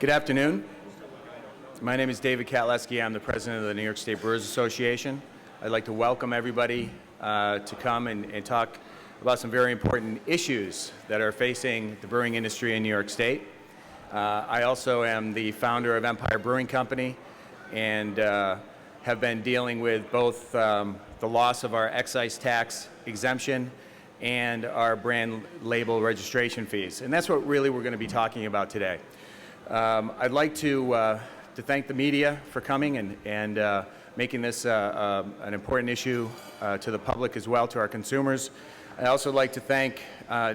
Good afternoon. My name is David Katleski. I'm the president of the New York State Brewers Association. I'd like to welcome everybody to come and talk about some very important issues that are facing the brewing industry in New York State. I also am the founder of Empire Brewing Company and have been dealing with both the loss of our excise tax exemption and our brand label registration fees. And that's what really we're going to be talking about today. I'd like to thank the media for coming and making this an important issue to the public as well, to our consumers. I'd also like to thank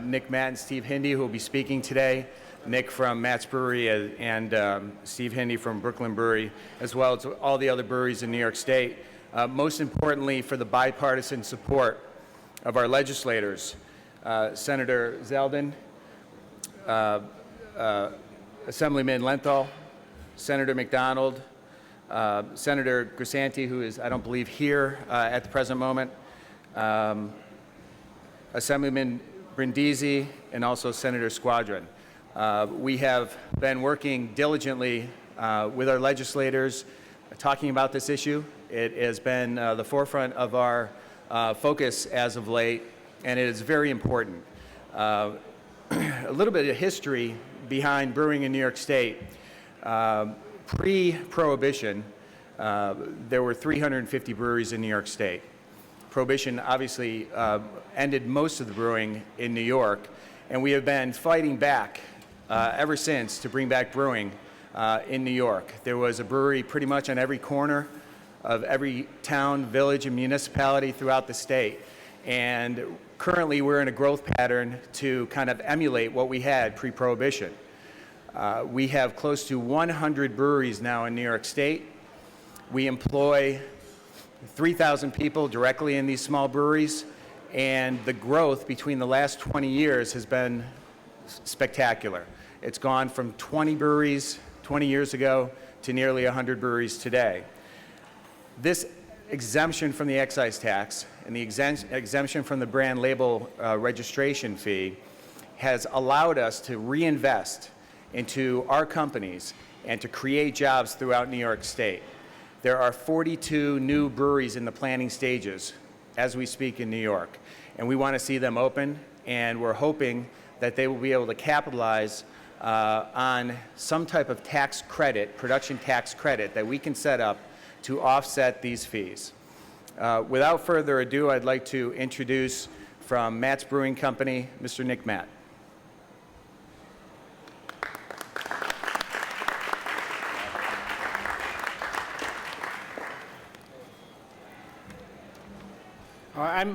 Nick Matt and Steve Hindy, who will be speaking today. Nick from Matt's Brewery and Steve Hindy from Brooklyn Brewery, as well as all the other breweries in New York State. Most importantly, for the bipartisan support of our legislators, Senator Zeldin, Assemblyman Lenthal, Senator McDonald, Senator Grisanti, who is, I don't believe, here at the present moment, Assemblyman Brindisi, and also Senator Squadron. We have been working diligently with our legislators, talking about this issue. It has been the forefront of our focus as of late, and it is very important. A little bit of history behind brewing in New York State. Pre-Prohibition, there were 350 breweries in New York State. Prohibition obviously ended most of the brewing in New York, and we have been fighting back ever since to bring back brewing in New York. There was a brewery pretty much on every corner of every town, village, and municipality throughout the state. And currently we're in a growth pattern to kind of emulate what we had pre-Prohibition. We have close to 100 breweries now in New York State. We employ 3,000 people directly in these small breweries, and the growth between the last 20 years has been spectacular. It's gone from 20 breweries 20 years ago to nearly 100 breweries today. This exemption from the excise tax and the exemption from the brand label registration fee has allowed us to reinvest into our companies and to create jobs throughout New York State. There are 42 new breweries in the planning stages as we speak in New York, and we want to see them open, and we're hoping that they will be able to capitalize on some type of tax credit, production tax credit, that we can set up to offset these fees. Without further ado, I'd like to introduce from Matt's Brewing Company, Mr. Nick Matt.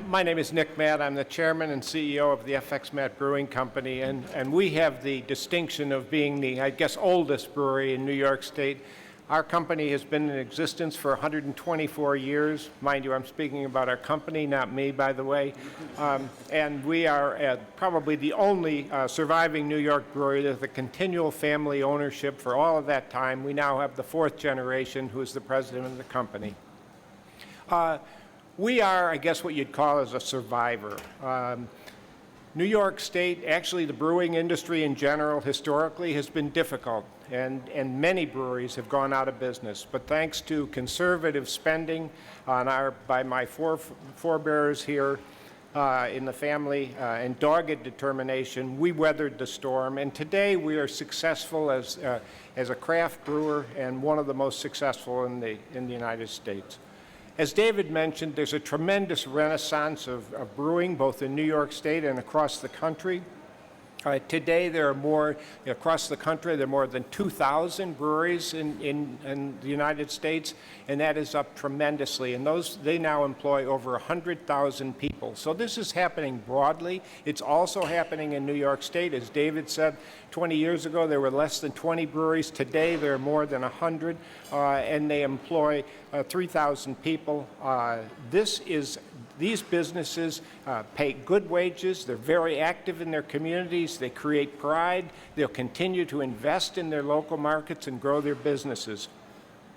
My name is Nick Matt. I'm the chairman and CEO of the FX Matt Brewing Company, and we have the distinction of being the, I guess, oldest brewery in New York State. Our company has been in existence for 124 years. Mind you, I'm speaking about our company, not me, by the way. And we are probably the only surviving New York brewery with a continual family ownership for all of that time. We now have the fourth generation who is the president of the company. We are, I guess, what you'd call as a survivor. New York State, actually the brewing industry in general, historically has been difficult, and many breweries have gone out of business. But thanks to conservative spending by my forebears here in the family and dogged determination, we weathered the storm. And today we are successful as a craft brewer and one of the most successful in the United States. As David mentioned, there's a tremendous renaissance of brewing, both in New York State and across the country. Today, there are more, across the country, there are more than 2,000 breweries in the United States, and that is up tremendously. And they now employ over 100,000 people. So this is happening broadly. It's also happening in New York State. As David said, 20 years ago, there were less than 20 breweries. Today, there are more than 100, and they employ 3,000 people. These businesses pay good wages. They're very active in their communities. They create pride. They'll continue to invest in their local markets and grow their businesses.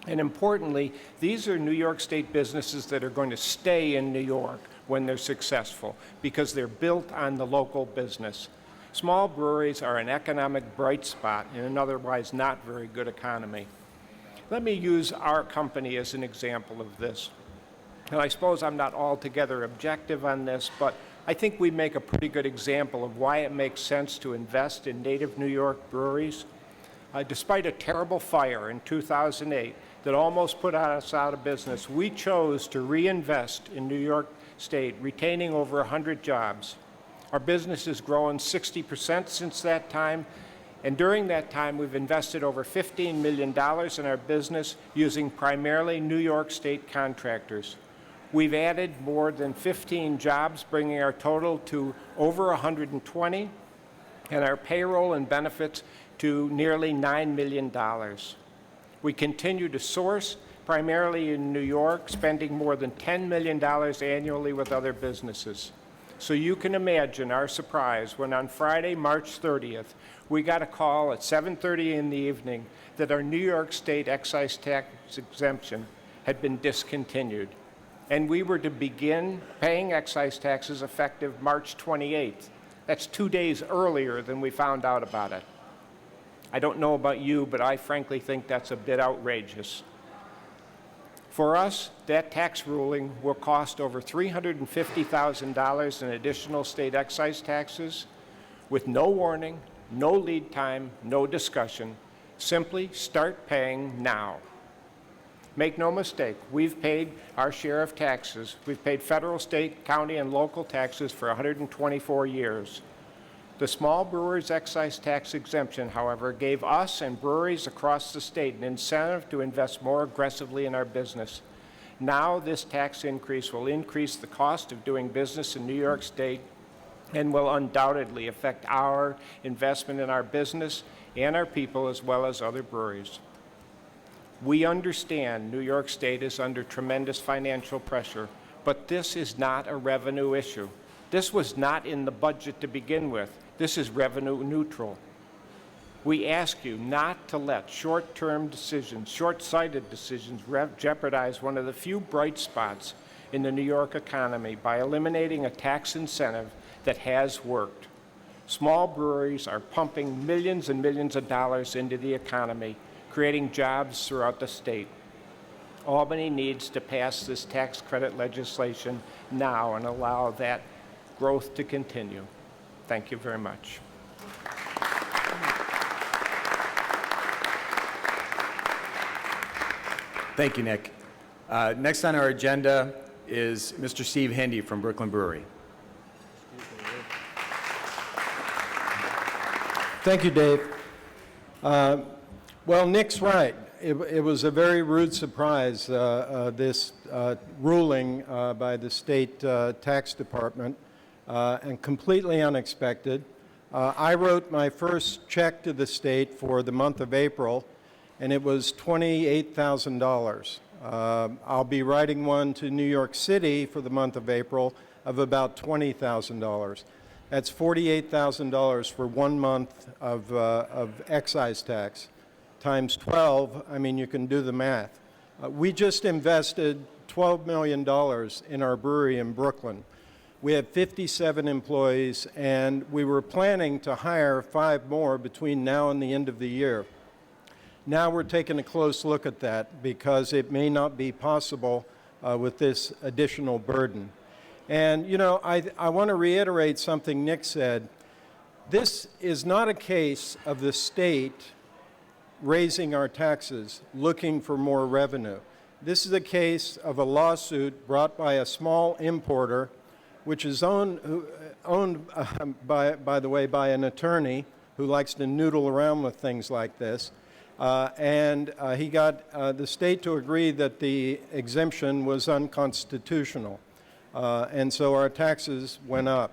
And importantly, these are New York State businesses that are going to stay in New York when they're successful because they're built on the local business. Small breweries are an economic bright spot in an otherwise not very good economy. Let me use our company as an example of this. And I suppose I'm not altogether objective on this, but I think we make a pretty good example of why it makes sense to invest in native New York breweries. Despite a terrible fire in 2008 that almost put us out of business, we chose to reinvest in New York State, retaining over 100 jobs. Our business has grown 60% since that time, and during that time we've invested over $15 million in our business using primarily New York State contractors. We've added more than 15 jobs, bringing our total to over 120, and our payroll and benefits to nearly $9 million. We continue to source primarily in New York, spending more than $10 million annually with other businesses. So you can imagine our surprise when on Friday, March 30th, we got a call at 7:30 in the evening that our New York State excise tax exemption had been discontinued. And we were to begin paying excise taxes effective March 28th. That's 2 days earlier than we found out about it. I don't know about you, but I frankly think that's a bit outrageous. For us, that tax ruling will cost over $350,000 in additional state excise taxes with no warning, no lead time, no discussion. Simply start paying now. Make no mistake, we've paid our share of taxes. We've paid federal, state, county, and local taxes for 124 years. The small brewers excise tax exemption, however, gave us and breweries across the state an incentive to invest more aggressively in our business. Now this tax increase will increase the cost of doing business in New York State and will undoubtedly affect our investment in our business and our people as well as other breweries. We understand New York State is under tremendous financial pressure, but this is not a revenue issue. This was not in the budget to begin with. This is revenue neutral. We ask you not to let short-term decisions, short-sighted decisions, jeopardize one of the few bright spots in the New York economy by eliminating a tax incentive that has worked. Small breweries are pumping millions and millions of dollars into the economy, creating jobs throughout the state. Albany needs to pass this tax credit legislation now and allow that growth to continue. Thank you very much. Thank you, Nick. Next on our agenda is Mr. Steve Hindy from Brooklyn Brewery. Thank you, Dave. Well, Nick's right. It was a very rude surprise, this ruling by the state tax department, and completely unexpected. I wrote my first check to the state for the month of April, and it was $28,000. I'll be writing one to New York City for the month of April of about $20,000. That's $48,000 for 1 month of excise tax. Times 12, I mean, you can do the math. We just invested $12 million in our brewery in Brooklyn. We have 57 employees, and we were planning to hire 5 more between now and the end of the year. Now we're taking a close look at that because it may not be possible with this additional burden. And, you know, I want to reiterate something Nick said. This is not a case of the state raising our taxes, looking for more revenue. This is a case of a lawsuit brought by a small importer, which is owned by the way, by an attorney who likes to noodle around with things like this. He got the state to agree that the exemption was unconstitutional. And so our taxes went up.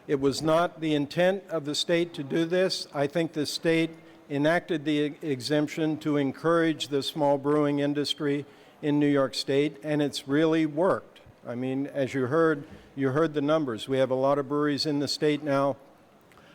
It was not the intent of the state to do this. I think the state enacted the exemption to encourage the small brewing industry in New York State, and it's really worked. I mean, as you heard the numbers. We have a lot of breweries in the state now,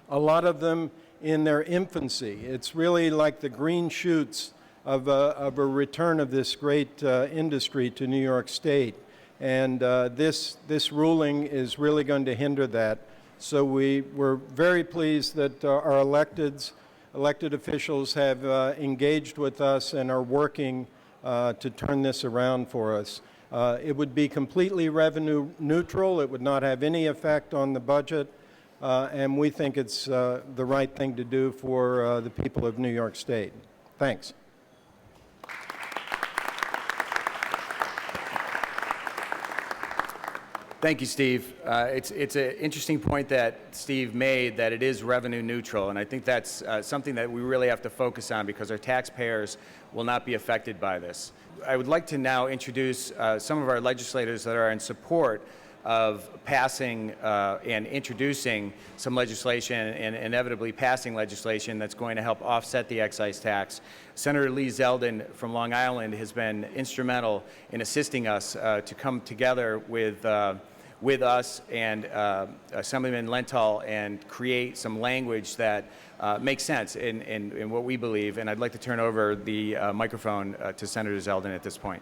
a lot of them in their infancy. It's really like the green shoots of a return of this great industry to New York State. And this ruling is really going to hinder that. So we're very pleased that our elected officials have engaged with us and are working to turn this around for us. It would be completely revenue neutral. It would not have any effect on the budget, and we think it's the right thing to do for the people of New York State. Thanks. Thank you, Steve. It's an interesting point that Steve made, that it is revenue neutral, and I think that's something that we really have to focus on because our taxpayers will not be affected by this. I would like to now introduce some of our legislators that are in support of passing and introducing some legislation and inevitably passing legislation that's going to help offset the excise tax. Senator Lee Zeldin from Long Island has been instrumental in assisting us to come together with us and Assemblyman Lenthal and create some language that makes sense in what we believe. And I'd like to turn over the microphone to Senator Zeldin at this point.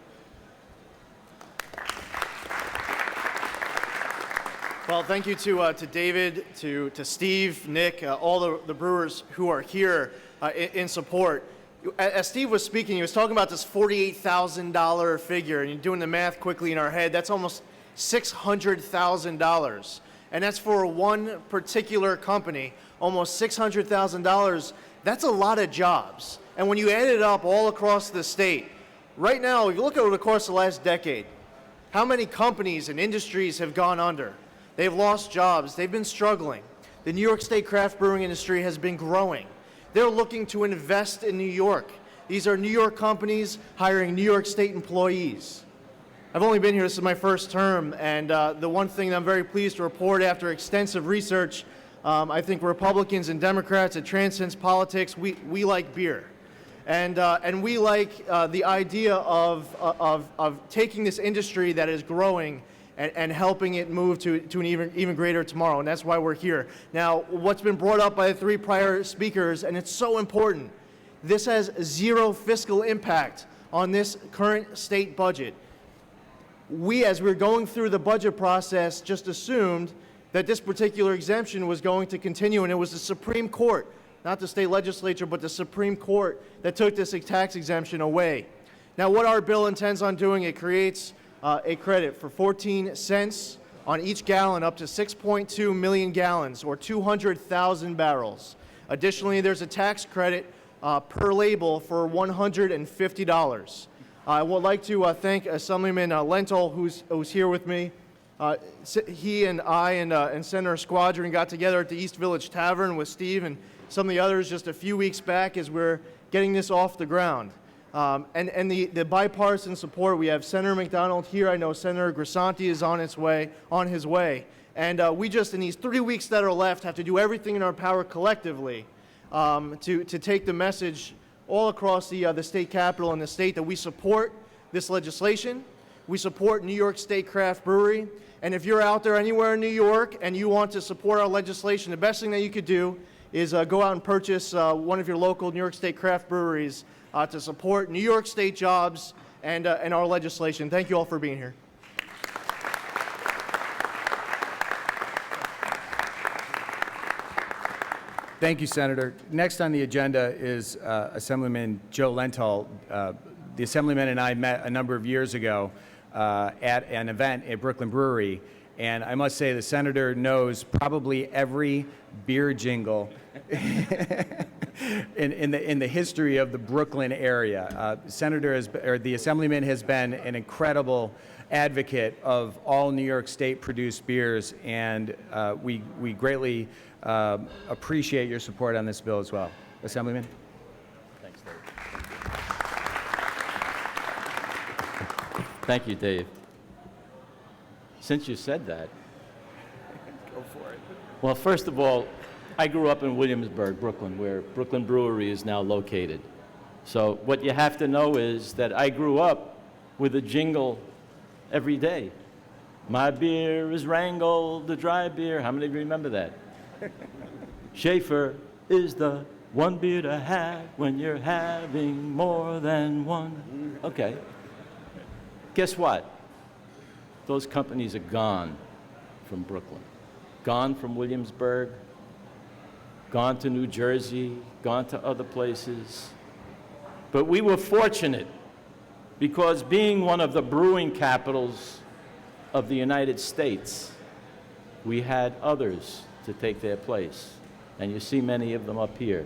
Well, thank you to David, to Steve, Nick, all the brewers who are here in support. As Steve was speaking, he was talking about this $48,000 figure, and you're doing the math quickly in our head. That's almost $600,000. And that's for one particular company, almost $600,000. That's a lot of jobs. And when you add it up all across the state, right now, if you look over the course of the last decade, how many companies and industries have gone under? They've lost jobs. They've been struggling. The New York State craft brewing industry has been growing. They're looking to invest in New York. These are New York companies hiring New York State employees. I've only been here, this is my first term, and the one thing that I'm very pleased to report after extensive research, I think Republicans and Democrats, it transcends politics, we like beer. And we like the idea of taking this industry that is growing and helping it move to an even greater tomorrow, and that's why we're here. Now, what's been brought up by the three prior speakers, and it's so important, this has zero fiscal impact on this current state budget. We, as we're going through the budget process, just assumed that this particular exemption was going to continue, and it was the Supreme Court, not the state legislature, but the Supreme Court that took this tax exemption away. Now, what our bill intends on doing, it creates a credit for 14 cents on each gallon up to 6.2 million gallons, or 200,000 barrels. Additionally, there's a tax credit per label for $150. I would like to thank Assemblyman Lenthal, who's here with me. He and I and Senator Squadron got together at the East Village Tavern with Steve and some of the others just a few weeks back as we're getting this off the ground. And the bipartisan support, we have Senator McDonald here. I know Senator Grisanti is on his way. And we just, in these 3 weeks that are left, have to do everything in our power collectively to take the message all across the state capitol and the state that we support this legislation. We support New York State Craft Brewery. And if you're out there anywhere in New York and you want to support our legislation, the best thing that you could do is go out and purchase one of your local New York State craft breweries to support New York State jobs and our legislation. Thank you all for being here. Thank you, Senator. Next on the agenda is Assemblyman Joe Lenthal. The Assemblyman and I met a number of years ago at an event at Brooklyn Brewery, and I must say the Senator knows probably every beer jingle in the history of the Brooklyn area. The Assemblyman has been an incredible advocate of all New York State produced beers, and we greatly appreciate your support on this bill as well. Assemblyman? Thanks, Dave. Thank you, Dave. Since you said that, Go for it. well, first of all, I grew up in Williamsburg, Brooklyn, where Brooklyn Brewery is now located. So what you have to know is that I grew up with a jingle every day. My beer is Wrangled, the dry beer. How many of you remember that? Schaefer is the one beer to have when you're having more than one. Okay. Guess what? Those companies are gone from Brooklyn. gone from Williamsburg, gone to New Jersey, gone to other places. But we were fortunate because being one of the brewing capitals of the United States, we had others to take their place. And you see many of them up here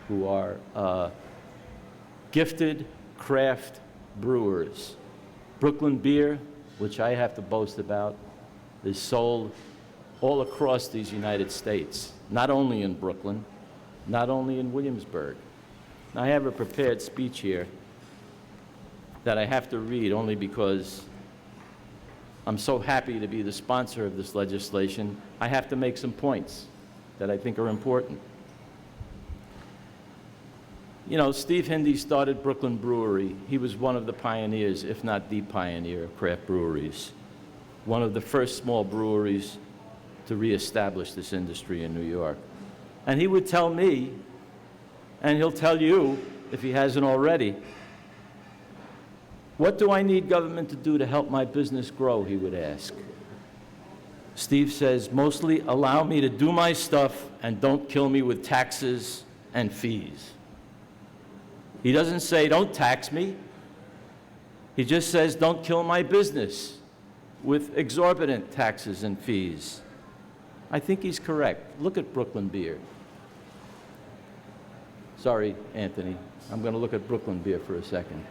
who are gifted craft brewers. Brooklyn beer, which I have to boast about, is sold all across these United States, not only in Brooklyn, not only in Williamsburg. Now, I have a prepared speech here that I have to read only because I'm so happy to be the sponsor of this legislation. I have to make some points that I think are important. You know, Steve Hindy started Brooklyn Brewery. He was one of the pioneers, if not the pioneer, of craft breweries. One of the first small breweries to reestablish this industry in New York. And he would tell me, and he'll tell you, if he hasn't already, what do I need government to do to help my business grow, he would ask. Steve says, mostly allow me to do my stuff and don't kill me with taxes and fees. He doesn't say, don't tax me. He just says, don't kill my business with exorbitant taxes and fees. I think he's correct. Look at Brooklyn beer. Sorry, Anthony. I'm going to look at Brooklyn beer for a second.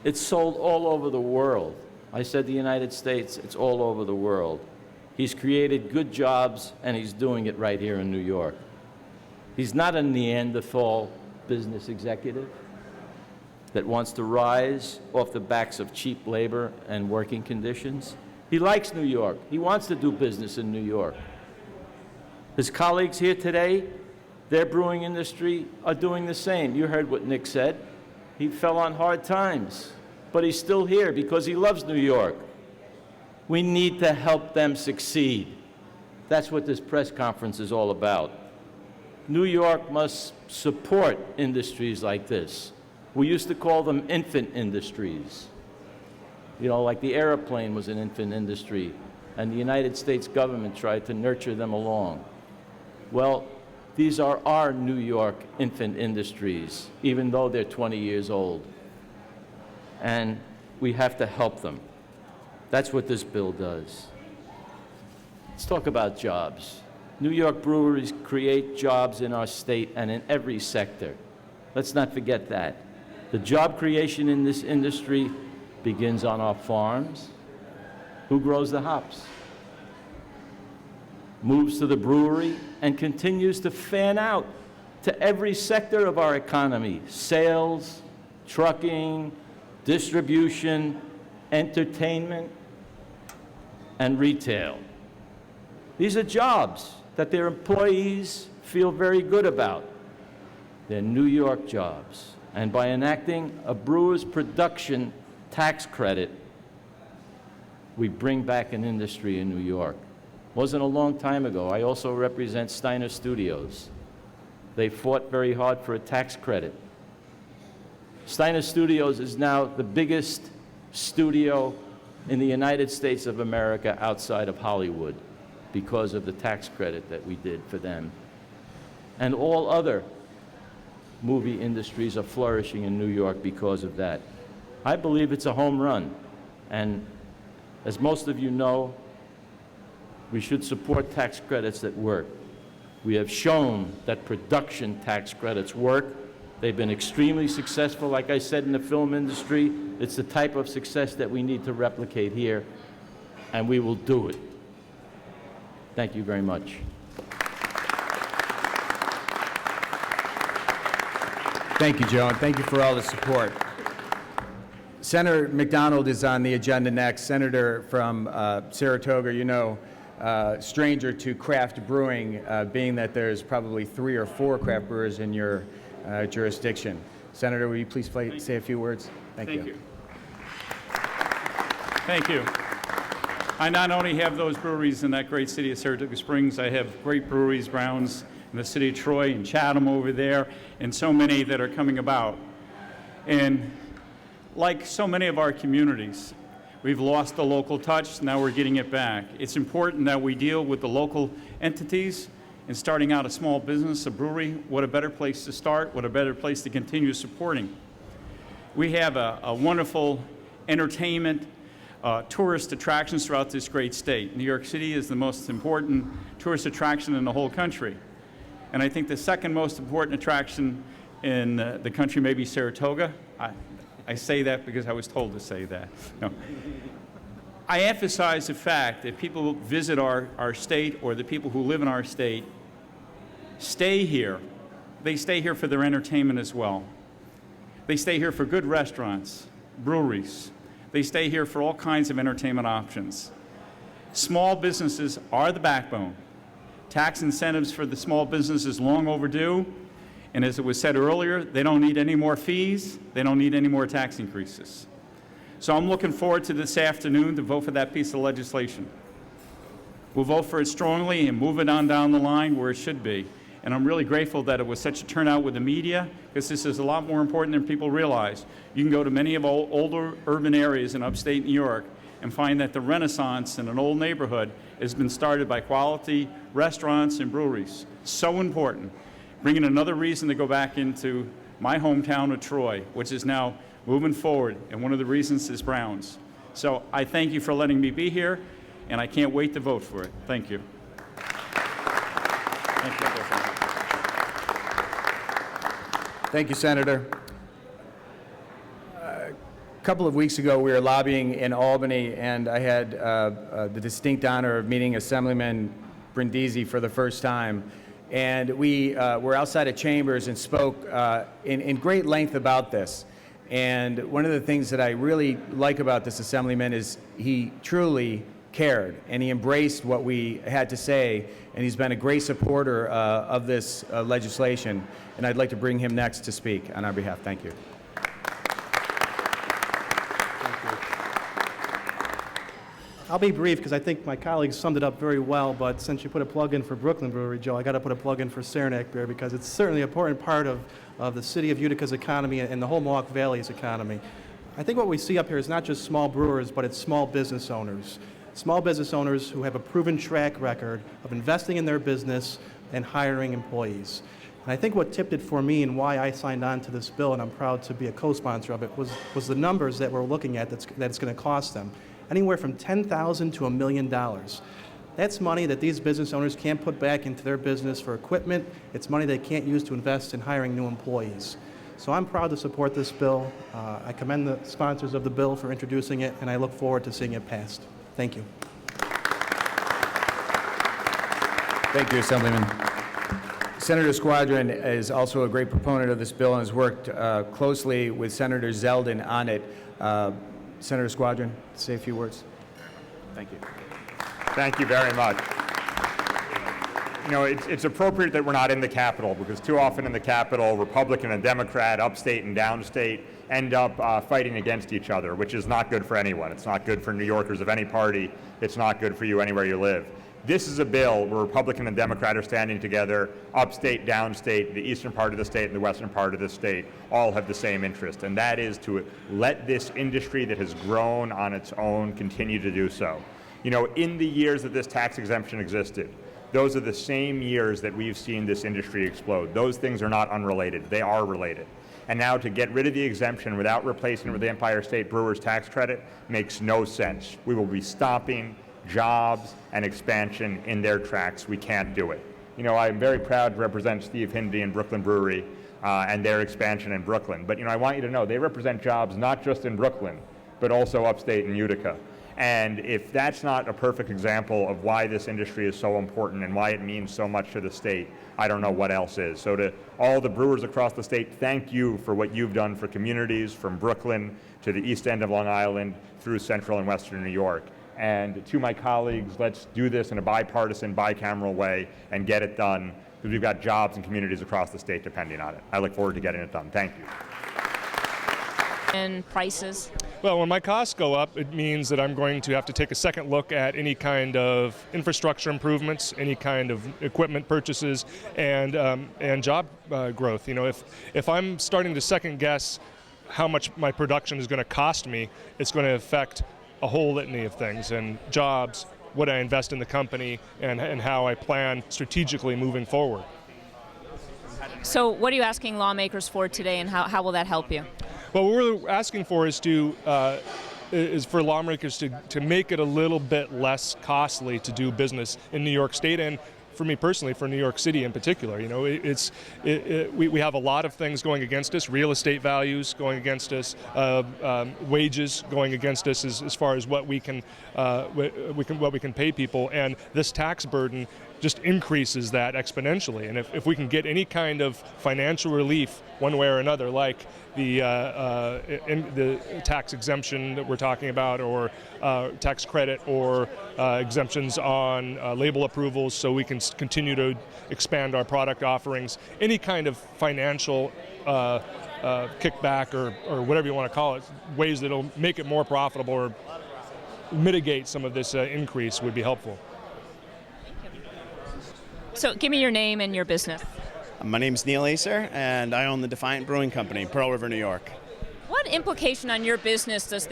It's sold all over the world. I said the United States, it's all over the world. He's created good jobs, and he's doing it right here in New York. He's not a Neanderthal business executive that wants to rise off the backs of cheap labor and working conditions. He likes New York. He wants to do business in New York. His colleagues here today, their brewing industry are doing the same. You heard what Nick said. He fell on hard times, but he's still here because he loves New York. We need to help them succeed. That's what this press conference is all about. New York must support industries like this. We used to call them infant industries. You know, like the airplane was an infant industry, and the United States government tried to nurture them along. Well, these are our New York infant industries, even though they're 20 years old. And we have to help them. That's what this bill does. Let's talk about jobs. New York breweries create jobs in our state and in every sector. Let's not forget that. The job creation in this industry begins on our farms. Who grows the hops? Moves to the brewery and continues to fan out to every sector of our economy: sales, trucking, distribution, entertainment, and retail. These are jobs that their employees feel very good about. They're New York jobs. And by enacting a brewer's production tax credit, we bring back an industry in New York. Wasn't a long time ago. I also represent Steiner Studios. They fought very hard for a tax credit. Steiner Studios is now the biggest studio in the United States of America outside of Hollywood because of the tax credit that we did for them. And all other movie industries are flourishing in New York because of that. I believe it's a home run. And as most of you know, we should support tax credits that work. We have shown that production tax credits work. They've been extremely successful, like I said, in the film industry. It's the type of success that we need to replicate here, and we will do it. Thank you very much. Thank you, Joe, and thank you for all the support. Senator McDonald is on the agenda next. Senator from Saratoga, you know, stranger to craft brewing, being that there's probably 3 or 4 craft brewers in your jurisdiction. Senator, will you please say a few words? Thank you. Thank you. I not only have those breweries in that great city of Saratoga Springs, I have great breweries, Browns, in the city of Troy and Chatham over there, and so many that are coming about. And like so many of our communities, We've lost the local touch, now we're getting it back. It's important that we deal with the local entities. And starting out a small business, a brewery, what a better place to start, what a better place to continue supporting. We have a wonderful entertainment, tourist attractions throughout this great state. New York City is the most important tourist attraction in the whole country. And I think the second most important attraction in the country may be Saratoga. I say that because I was told to say that. No. I emphasize the fact that people visit our state, or the people who live in our state stay here. They stay here for their entertainment as well. They stay here for good restaurants, breweries. They stay here for all kinds of entertainment options. Small businesses are the backbone. Tax incentives for the small business is long overdue. And as it was said earlier, they don't need any more fees. They don't need any more tax increases. So I'm looking forward to this afternoon to vote for that piece of legislation. We'll vote for it strongly and move it on down the line where it should be. And I'm really grateful that it was such a turnout with the media, because this is a lot more important than people realize. You can go to many of our older urban areas in upstate New York and find that the renaissance in an old neighborhood has been started by quality restaurants and breweries. So important. Bringing another reason to go back into my hometown of Troy, which is now moving forward, and one of the reasons is Browns. So I thank you for letting me be here, and I can't wait to vote for it. Thank you. Thank you. Thank you, Senator. A couple of weeks ago, we were lobbying in Albany, and I had the distinct honor of meeting Assemblyman Brindisi for the first time. And we were outside of Chambers and spoke in great length about this. And one of the things that I really like about this Assemblyman is he truly cared, and he embraced what we had to say, and he's been a great supporter of this legislation. And I'd like to bring him next to speak on our behalf. Thank you. I'll be brief because I think my colleagues summed it up very well, but since you put a plug in for Brooklyn Brewery, Joe, I got to put a plug in for Saranac Beer, because it's certainly an important part of the city of Utica's economy and the whole Mohawk Valley's economy. I think what we see up here is not just small brewers, but it's small business owners. Small business owners who have a proven track record of investing in their business and hiring employees. And I think what tipped it for me and why I signed on to this bill, and I'm proud to be a co-sponsor of it, was the numbers that we're looking at that it's going to cost them. Anywhere from $10,000 to $1 million. That's money that these business owners can't put back into their business for equipment. It's money they can't use to invest in hiring new employees. So I'm proud to support this bill. I commend the sponsors of the bill for introducing it, and I look forward to seeing it passed. Thank you. Thank you, Assemblyman. Senator Squadron is also a great proponent of this bill and has worked closely with Senator Zeldin on it. Senator Squadron, say a few words. Thank you. Thank you very much. You know, it's appropriate that we're not in the Capitol, because too often in the Capitol, Republican and Democrat, upstate and downstate, end up fighting against each other, which is not good for anyone. It's not good for New Yorkers of any party. It's not good for you anywhere you live. This is a bill where Republican and Democrat are standing together, upstate, downstate, the eastern part of the state and the western part of the state all have the same interest, and that is to let this industry that has grown on its own continue to do so. You know, in the years that this tax exemption existed, those are the same years that we've seen this industry explode. Those things are not unrelated. They are related. And now to get rid of the exemption without replacing it with the Empire State Brewers tax credit makes no sense. We will be stopping jobs and expansion in their tracks. We can't do it. You know, I'm very proud to represent Steve Hindy and Brooklyn Brewery and their expansion in Brooklyn. But, you know, I want you to know they represent jobs not just in Brooklyn, but also upstate in Utica. And if that's not a perfect example of why this industry is so important and why it means so much to the state, I don't know what else is. So to all the brewers across the state, thank you for what you've done for communities from Brooklyn to the east end of Long Island through central and western New York. And to my colleagues, let's do this in a bipartisan, bicameral way and get it done, because we've got jobs and communities across the state depending on it. I look forward to getting it done. Thank you. And prices? Well, when my costs go up, it means that I'm going to have to take a second look at any kind of infrastructure improvements, any kind of equipment purchases, and job growth. You know, if I'm starting to second guess how much my production is going to cost me, it's going to affect a whole litany of things, and jobs, what I invest in the company, and how I plan strategically moving forward. So what are you asking lawmakers for today, and how will that help you? Well, what we're asking for is for lawmakers to make it a little bit less costly to do business in New York State, and for me personally, for New York City in particular. You know, we have a lot of things going against us: real estate values going against us, wages going against us as far as what we can pay people, and this tax burden just increases that exponentially. And if we can get any kind of financial relief one way or another, like the tax exemption that we're talking about, or tax credit, or exemptions on label approvals, so we can continue to expand our product offerings, any kind of financial kickback or whatever you want to call it, ways that will make it more profitable or mitigate some of this increase would be helpful. So give me your name and your business. My name is Neil Acer, and I own the Defiant Brewing Company, Pearl River, New York. What implication on your business does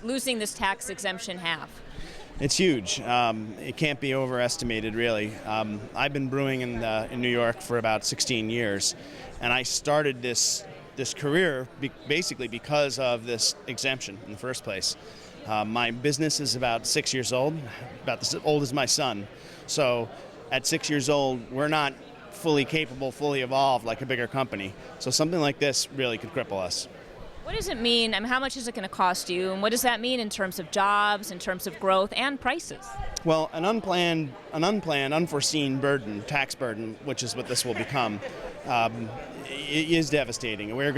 losing this tax exemption have? It's huge. It can't be overestimated, really. I've been brewing in New York for about 16 years, and I started this career basically because of this exemption in the first place. My business is about 6 years old, about as old as my son. So at 6 years old, we're not fully capable, fully evolved like a bigger company. So something like this really could cripple us. What does it mean? I mean, how much is it going to cost you? And what does that mean in terms of jobs, in terms of growth, and prices? Well, an unplanned, unforeseen burden, tax burden, which is what this will become, is devastating. We're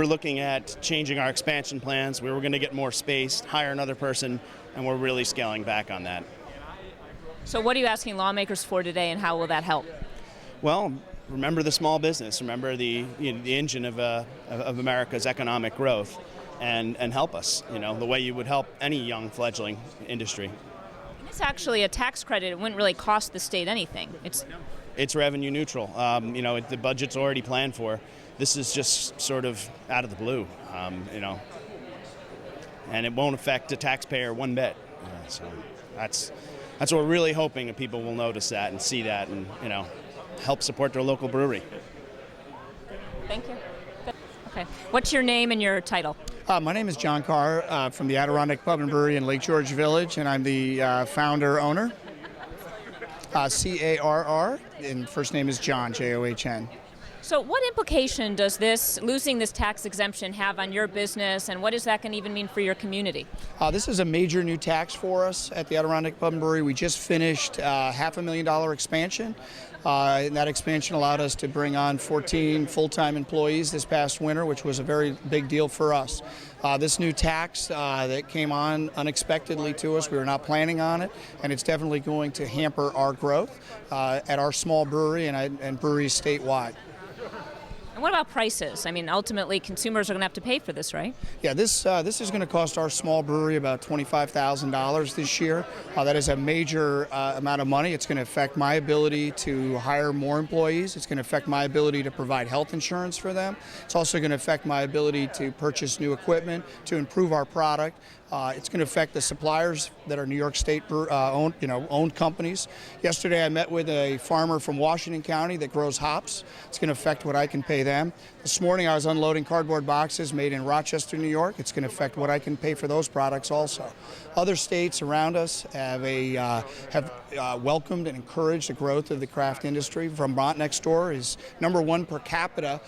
looking at changing our expansion plans. We're going to get more space, hire another person, and we're really scaling back on that. So what are you asking lawmakers for today, and how will that help? Well, remember the small business. Remember the engine of America's economic growth, and help us. You know, the way you would help any young fledgling industry. It's actually a tax credit. It wouldn't really cost the state anything. It's revenue neutral. The budget's already planned for. This is just sort of out of the blue. And it won't affect the taxpayer one bit. So that's what we're really hoping that people will notice that and see that, and help support their local brewery. Thank you. Okay. What's your name and your title? My name is John Carr from the Adirondack Pub and Brewery in Lake George Village, and I'm the founder-owner. C-A-R-R, and first name is John, J-O-H-N. So what implication does losing this tax exemption have on your business, and what is that going to even mean for your community? This is a major new tax for us at the Adirondack Pub and Brewery. We just finished a $500,000 expansion. And that expansion allowed us to bring on 14 full-time employees this past winter, which was a very big deal for us. This new tax that came on unexpectedly to us, we were not planning on it, and it's definitely going to hamper our growth at our small brewery and breweries statewide. And what about prices? I mean, ultimately, consumers are going to have to pay for this, right? Yeah, this is going to cost our small brewery about $25,000 this year. That is a major amount of money. It's going to affect my ability to hire more employees. It's going to affect my ability to provide health insurance for them. It's also going to affect my ability to purchase new equipment, to improve our product. It's going to affect the suppliers that are New York State owned companies. Yesterday I met with a farmer from Washington County that grows hops. It's going to affect what I can pay them. This morning I was unloading cardboard boxes made in Rochester, New York. It's going to affect what I can pay for those products also. Other states around us have welcomed and encouraged the growth of the craft industry. Vermont next door is #1 per capita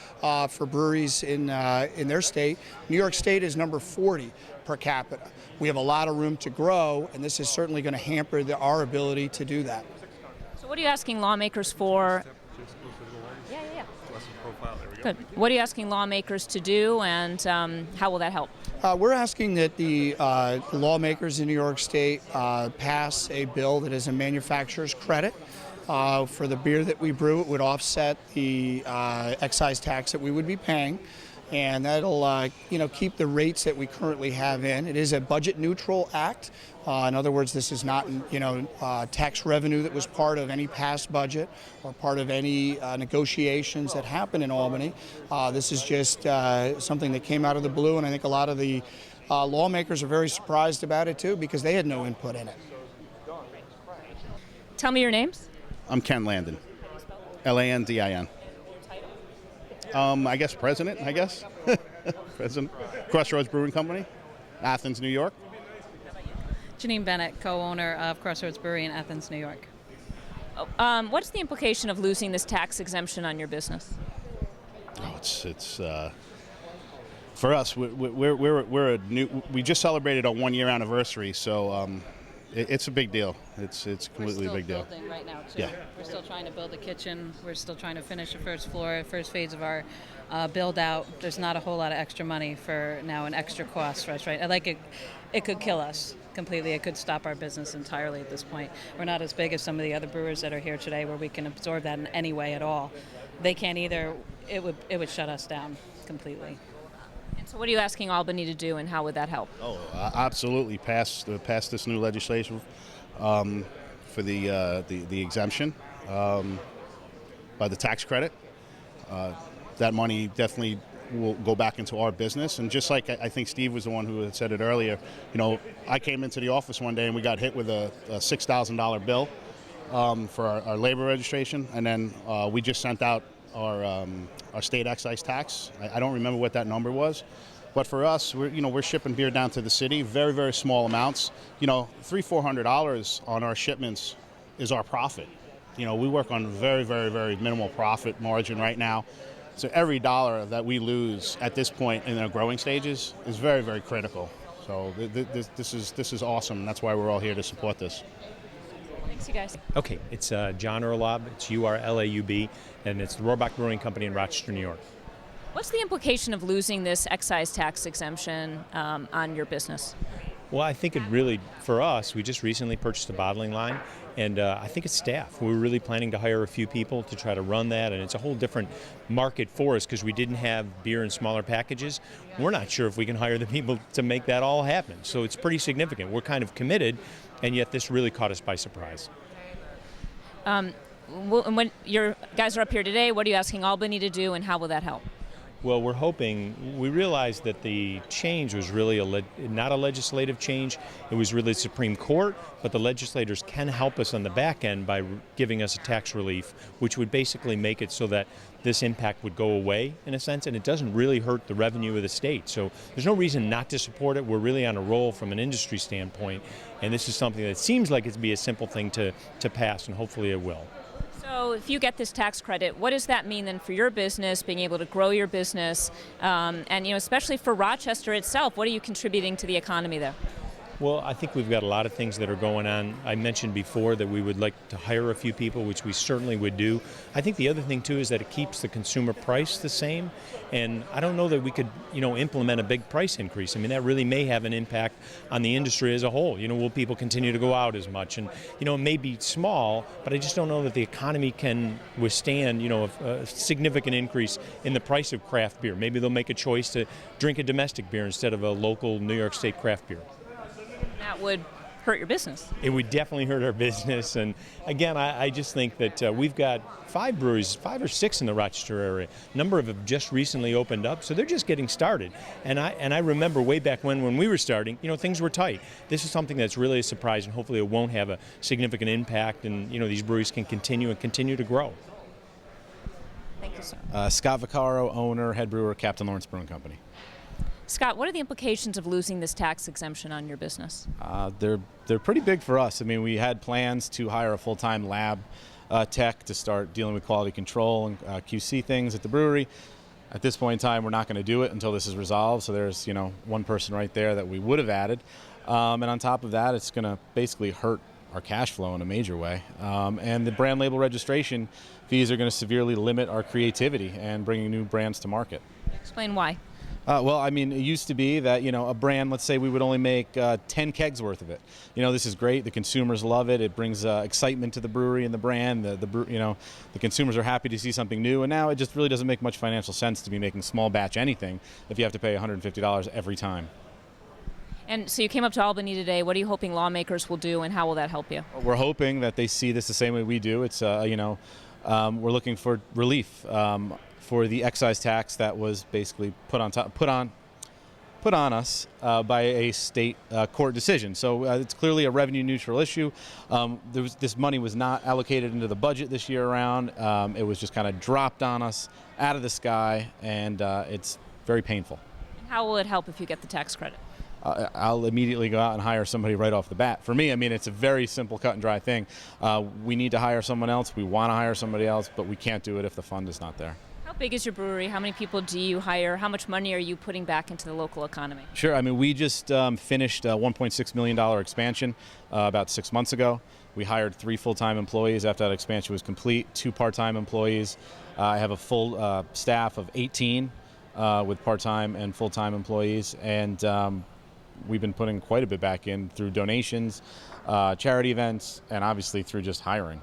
for breweries in their state. New York State is number 40 per capita. We have a lot of room to grow, and this is certainly going to hamper our ability to do that. So what are you asking lawmakers for? Good. What are you asking lawmakers to do, and how will that help? We're asking that the lawmakers in New York State pass a bill that is a manufacturer's credit for the beer that we brew. It would offset the excise tax that we would be paying. and that'll keep the rates that we currently have in. It is a budget neutral act. In other words, this is not tax revenue that was part of any past budget or part of any negotiations that happened in Albany. This is just something that came out of the blue, and I think a lot of the lawmakers are very surprised about it too, because they had no input in it. Tell me your names. I'm Ken Landon. Landin. I guess president, President. Crossroads Brewing Company, Athens, New York. Janine Bennett, co-owner of Crossroads Brewery in Athens, New York. What's the implication of losing this tax exemption on your business? Oh, it's for us. We're a new. We just celebrated our 1-year anniversary, so it's a big deal. It's completely a big deal. We're still building right now too. Yeah. We're still trying to build a kitchen. We're still trying to finish the first floor, first phase of our build out. There's not a whole lot of extra money for now, an extra cost for us, right? It could kill us completely. It could stop our business entirely at this point. We're not as big as some of the other brewers that are here today where we can absorb that in any way at all. They can't either. It would shut us down completely. And so what are you asking Albany to do, and how would that help? Oh, absolutely. Pass this new legislation for the exemption by the tax credit. That money definitely will go back into our business. And just like I think Steve was the one who had said it earlier, I came into the office one day and we got hit with a $6,000 bill for our labor registration, and then we just sent out our state excise tax. I don't remember what that number was, but for us, we're shipping beer down to the city, very, very small amounts. $300-400 on our shipments is our profit. We work on very, very, very minimal profit margin right now. So every dollar that we lose at this point in our growing stages is very, very critical. So this is awesome, and that's why we're all here to support this. Thanks, you guys. Okay, it's John Urlaub. It's URLAUB, and it's the Rohrbach Brewing Company in Rochester, New York. What's the implication of losing this excise tax exemption on your business? Well, I think it really, for us, we just recently purchased a bottling line, and I think it's staff. We're really planning to hire a few people to try to run that, and it's a whole different market for us because we didn't have beer in smaller packages. We're not sure if we can hire the people to make that all happen, so it's pretty significant. We're kind of committed, and yet this really caught us by surprise. When your guys are up here today, what are you asking Albany to do, and how will that help? Well, we realized that the change was really not a legislative change. It was really the Supreme Court, but the legislators can help us on the back end by giving us a tax relief, which would basically make it so that this impact would go away in a sense, and it doesn't really hurt the revenue of the state. So there's no reason not to support it. We're really on a roll from an industry standpoint, and this is something that seems like it'd be a simple thing to pass, and hopefully it will. So if you get this tax credit, what does that mean then for your business, being able to grow your business, and especially for Rochester itself? What are you contributing to the economy there? Well, I think we've got a lot of things that are going on. I mentioned before that we would like to hire a few people, which we certainly would do. I think the other thing, too, is that it keeps the consumer price the same. And I don't know that we could, implement a big price increase. I mean, that really may have an impact on the industry as a whole. Will people continue to go out as much? And, it may be small, but I just don't know that the economy can withstand, a significant increase in the price of craft beer. Maybe they'll make a choice to drink a domestic beer instead of a local New York State craft beer. That would hurt your business. It would definitely hurt our business. And again, I just think that we've got 5 breweries, 5 or 6 in the Rochester area. A number of them have just recently opened up, so they're just getting started. And I remember way back when we were starting, things were tight. This is something that's really a surprise, and hopefully it won't have a significant impact, and these breweries can continue to grow. Thank you, sir. Scott Vaccaro, owner, head brewer, Captain Lawrence Brewing Company. Scott, what are the implications of losing this tax exemption on your business? They're pretty big for us. I mean, we had plans to hire a full-time lab tech to start dealing with quality control and QC things at the brewery. At this point in time, we're not going to do it until this is resolved. So there's, one person right there that we would have added. And on top of that, it's going to basically hurt our cash flow in a major way. And the brand label registration fees are going to severely limit our creativity and bringing new brands to market. Explain why. Well, I mean, it used to be that, a brand, let's say we would only make 10 kegs worth of it. This is great. The consumers love it. It brings excitement to the brewery and the brand. The consumers are happy to see something new. And now it just really doesn't make much financial sense to be making small batch anything if you have to pay $150 every time. And so you came up to Albany today. What are you hoping lawmakers will do, and how will that help you? We're hoping that they see this the same way we do. It's, we're looking for relief for the excise tax that was basically put on us by a state court decision. So it's clearly a revenue neutral issue. This money was not allocated into the budget this year around. It was just kind of dropped on us out of the sky, and it's very painful. How will it help if you get the tax credit? I'll immediately go out and hire somebody right off the bat. For me, I mean, it's a very simple cut and dry thing. We need to hire someone else. We want to hire somebody else, but we can't do it if the fund is not there. How big is your brewery? How many people do you hire? How much money are you putting back into the local economy? Sure. I mean, we just finished a $1.6 million expansion about 6 months ago. We hired 3 full-time employees after that expansion was complete, 2 part-time employees. I have a full staff of 18 with part-time and full-time employees, and we've been putting quite a bit back in through donations, charity events, and obviously through just hiring.